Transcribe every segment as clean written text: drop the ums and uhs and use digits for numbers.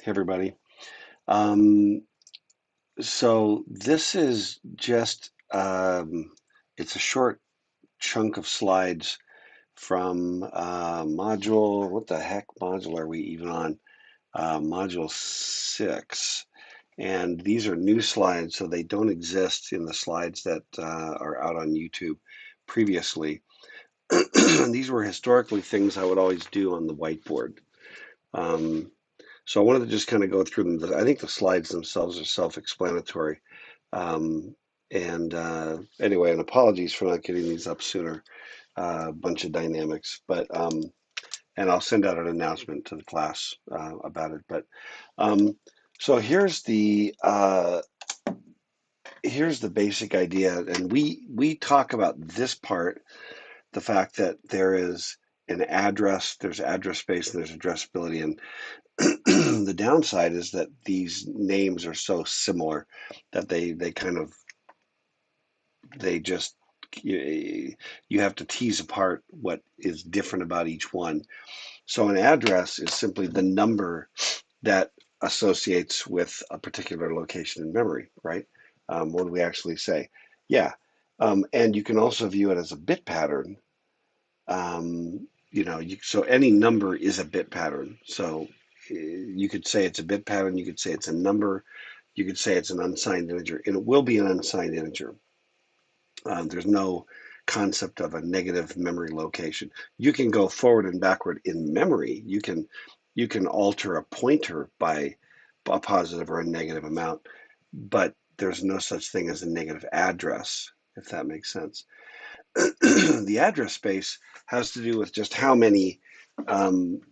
everybody. Um, so this is just, it's a short chunk of slides from module, what the heck module are we even on? Module 6. And these are new slides, so they don't exist in the slides that are out on YouTube previously. These were historically things I would always do on the whiteboard. So I wanted to just kind of go through them. I think the slides themselves are self-explanatory. And anyway, and apologies for not getting these up sooner. A bunch of dynamics, but and I'll send out an announcement to the class about it. But so here's the basic idea, and we talk about this part, the fact that there is an address, there's address space, and there's addressability, and the downside is that these names are so similar that they just you have to tease apart what is different about each one. So an address is simply the number that associates with a particular location in memory, right? What do we actually say? Yeah. And you can also view it as a bit pattern. So any number is a bit pattern. So you could say it's a bit pattern, you could say it's a number, you could say it's an unsigned integer, and it will be an unsigned integer. There's no concept of a negative memory location. You can go forward and backward in memory. You can alter a pointer by a positive or a negative amount, but there's no such thing as a negative address, if that makes sense. The address space has to do with just how many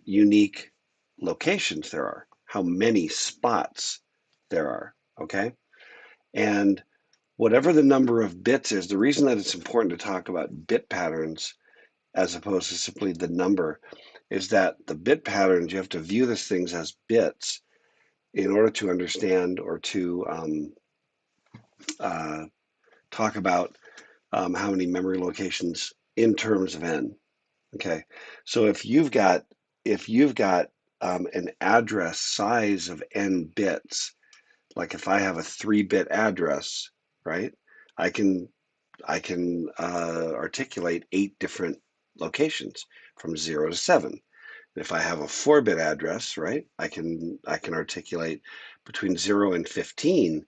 unique locations there are, how many spots there are, okay? And whatever the number of bits is, the reason that it's important to talk about bit patterns as opposed to simply the number is that the bit patterns, you have to view these things as bits in order to understand or to talk about how many memory locations in terms of n. Okay, so if you've got an address size of n bits, like if I have a 3-bit address, right? I can articulate 8 different locations from 0 to 7. If I have a 4-bit address, right, I can articulate between 0 and 15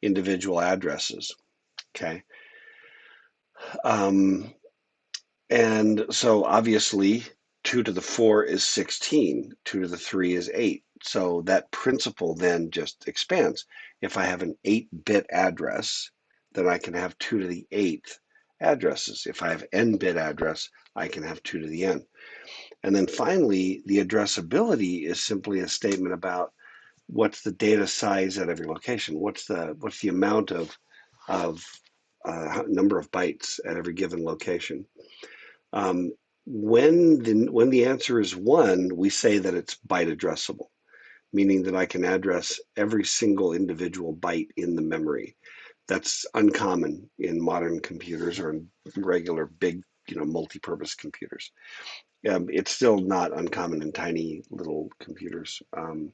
individual addresses. Okay. And so obviously 2 to the 4 is 16, 2 to the 3 is 8. So that principle then just expands. If I have an 8-bit address, then I can have 2 to the 8th addresses. If I have n-bit address, I can have 2 to the n. And then finally, the addressability is simply a statement about what's the data size at every location. What's the amount of number of bytes at every given location. When the answer is 1, we say that it's byte addressable, meaning that I can address every single individual byte in the memory. That's uncommon in modern computers or in regular big, multi-purpose computers. It's still not uncommon in tiny little computers. And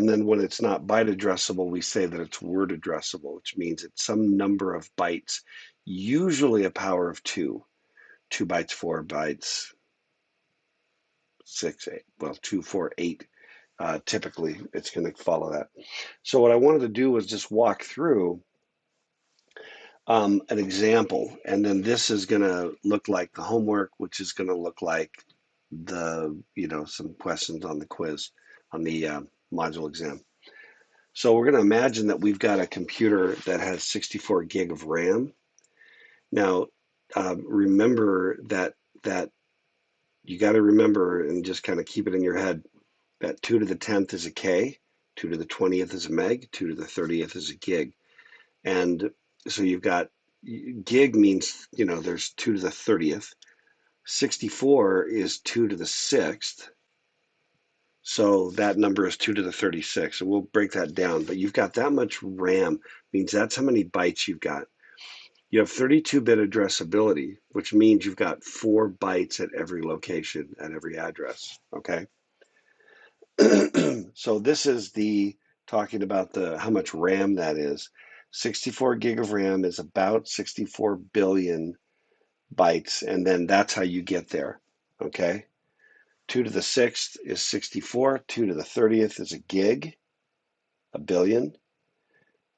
then when it's not byte addressable, we say that it's word addressable, which means it's some number of bytes, usually a power of 2. 2 bytes, 4 bytes, 6, 8, well, 2, 4, 8. Typically, it's going to follow that. So what I wanted to do was just walk through an example, and then this is going to look like the homework, which is going to look like some questions on the quiz, on the module exam. So we're going to imagine that we've got a computer that has 64 gig of RAM. Now, remember that you got to remember and just kind of keep it in your head that 2 to the 10th is a K, 2 to the 20th is a meg, 2 to the 30th is a gig. And so you've got gig means, there's 2 to the 30th. 64 is 2 to the 6th. So that number is 2 to the 36. So we'll break that down. But you've got that much RAM, means that's how many bytes you've got. You have 32-bit addressability, which means you've got 4 bytes at every location, at every address, okay? So this is the talking about the how much RAM that is. 64 gig of RAM is about 64 billion bytes, and then that's how you get there. Okay. 2 to the 6th is 64. 2 to the 30th is a gig, a billion,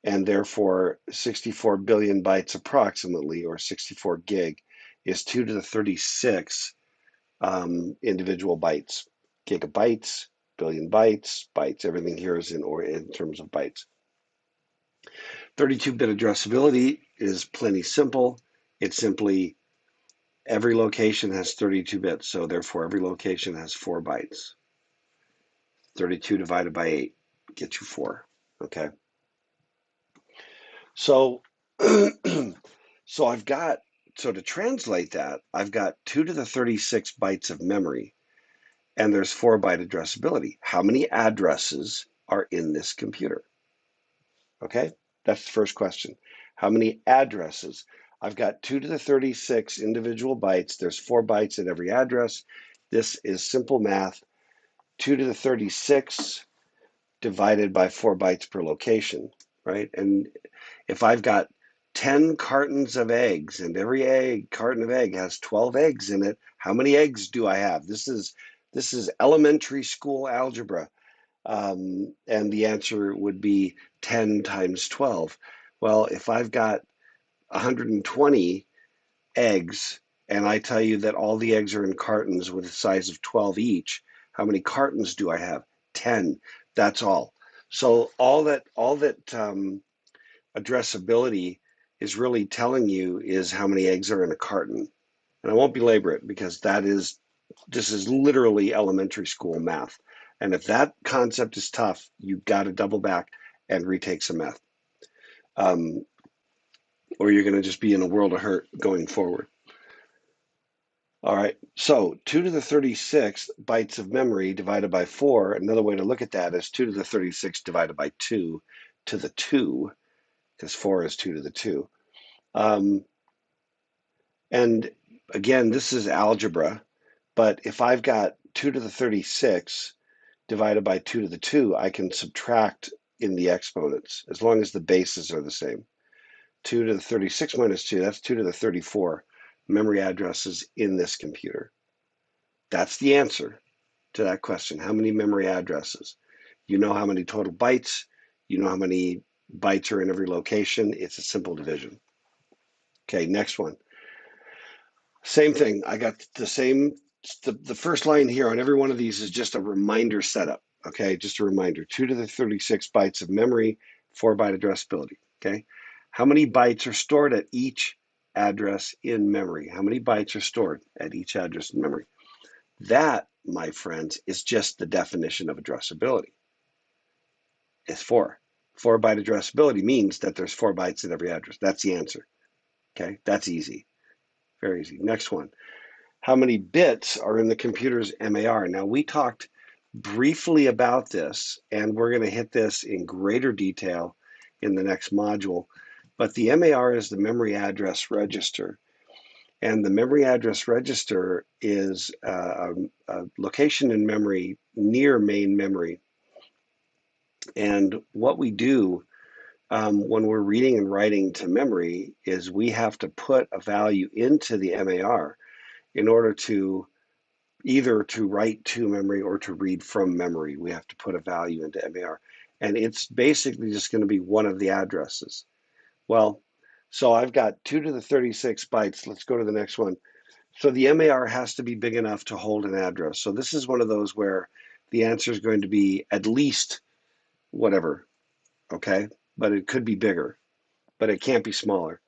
and therefore 64 billion bytes approximately, or 64 gig, is 2 to the 36 individual bytes. Gigabytes, billion bytes, bytes. Everything here is in terms of bytes. 32-bit addressability is plenty simple. It's simply every location has 32 bits, so therefore every location has 4 bytes. 32 divided by 8 gets you 4. Okay. So, so to translate that, I've got 2 to the 36 bytes of memory, and there's 4-byte addressability. How many addresses are in this computer? Okay, that's the first question. How many addresses? I've got 2 to the 36 individual bytes. There's 4 bytes at every address. This is simple math. 2 to the 36 divided by 4 bytes per location, right? And if I've got 10 cartons of eggs and every carton of egg has 12 eggs in it, how many eggs do I have? This is elementary school algebra. And the answer would be 10 times 12. Well, if I've got 120 eggs and I tell you that all the eggs are in cartons with a size of 12 each, how many cartons do I have? 10. That's all. So all that addressability is really telling you is how many eggs are in a carton. And I won't belabor it because this is literally elementary school math. And if that concept is tough, you've got to double back and retake some math. Or you're going to just be in a world of hurt going forward. All right, so 2 to the 36 bytes of memory divided by 4. Another way to look at that is 2 to the 36 divided by 2 to the 2, because 4 is 2 to the 2. And again, this is algebra, but if I've got 2 to the 36 divided by 2 to the 2, I can subtract in the exponents as long as the bases are the same. 2 to the 36 minus 2, that's 2 to the 34 memory addresses in this computer. That's the answer to that question. How many memory addresses? You know how many total bytes. You know how many bytes are in every location. It's a simple division. Okay, next one. Same thing. I got the same. The first line here on every one of these is just a reminder setup. Okay, just a reminder. 2 to the 36 bytes of memory, 4-byte addressability. Okay, how many bytes are stored at each address in memory? How many bytes are stored at each address in memory? That, my friends, is just the definition of addressability. It's 4. 4-byte addressability means that there's 4 bytes in every address. That's the answer. Okay, that's easy. Very easy. Next one. How many bits are in the computer's MAR? Now, we talked briefly about this, and we're going to hit this in greater detail in the next module. But the MAR is the memory address register. And the memory address register is a location in memory near main memory. And what we do when we're reading and writing to memory is we have to put a value into the MAR in order to either to write to memory or to read from memory. We have to put a value into MAR. And it's basically just going to be one of the addresses. Well, so I've got 2 to the 36 bytes. Let's go to the next one. So the MAR has to be big enough to hold an address. So this is one of those where the answer is going to be at least whatever, okay? But it could be bigger, but it can't be smaller.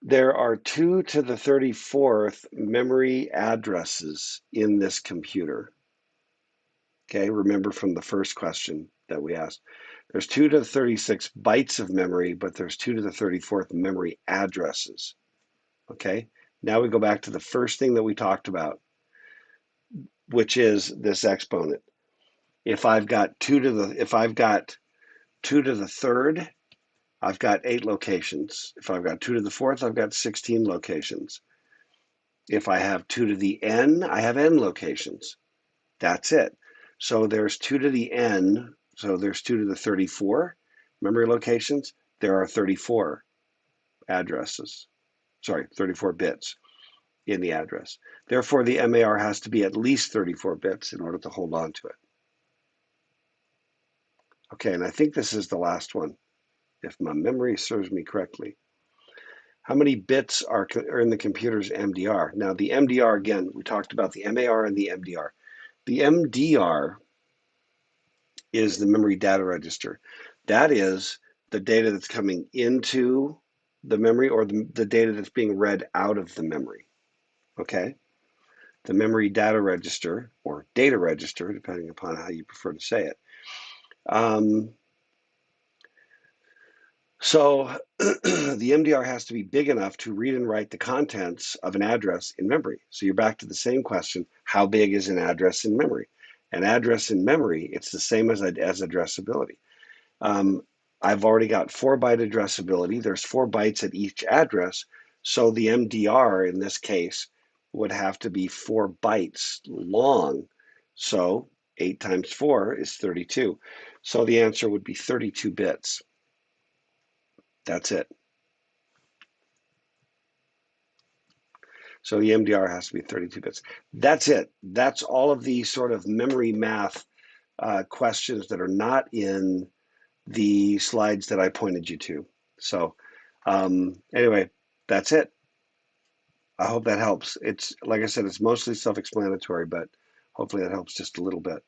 There are 2 to the 34th memory addresses in this computer. Okay, remember from the first question that we asked. There's 2 to the 36 bytes of memory, but there's 2 to the 34th memory addresses. Okay, now we go back to the first thing that we talked about, which is this exponent. If I've got 2 to the third, I've got 8 locations. If I've got 2 to the fourth, I've got 16 locations. If I have 2 to the n, I have n locations. That's it. So there's 2 to the n, so there's 2 to the 34 memory locations. There are 34 addresses, sorry, 34 bits in the address. Therefore, the MAR has to be at least 34 bits in order to hold on to it. Okay, and I think this is the last one, if my memory serves me correctly. How many bits are in the computer's MDR? Now, the MDR, again, we talked about the MAR and the MDR. The MDR is the memory data register. That is the data that's coming into the memory or the data that's being read out of the memory. Okay? The memory data register or data register, depending upon how you prefer to say it. So the MDR has to be big enough to read and write the contents of an address in memory. So you're back to the same question, how big is an address in memory? An address in memory, it's the same as addressability. I've already got 4-byte addressability. There's 4 bytes at each address. So the MDR in this case would have to be 4 bytes long. So 8 times 4 is 32. So the answer would be 32 bits. That's it. So the MDR has to be 32 bits. That's it. That's all of the sort of memory math questions that are not in the slides that I pointed you to. So anyway, that's it. I hope that helps. It's like I said, it's mostly self-explanatory, but hopefully that helps just a little bit.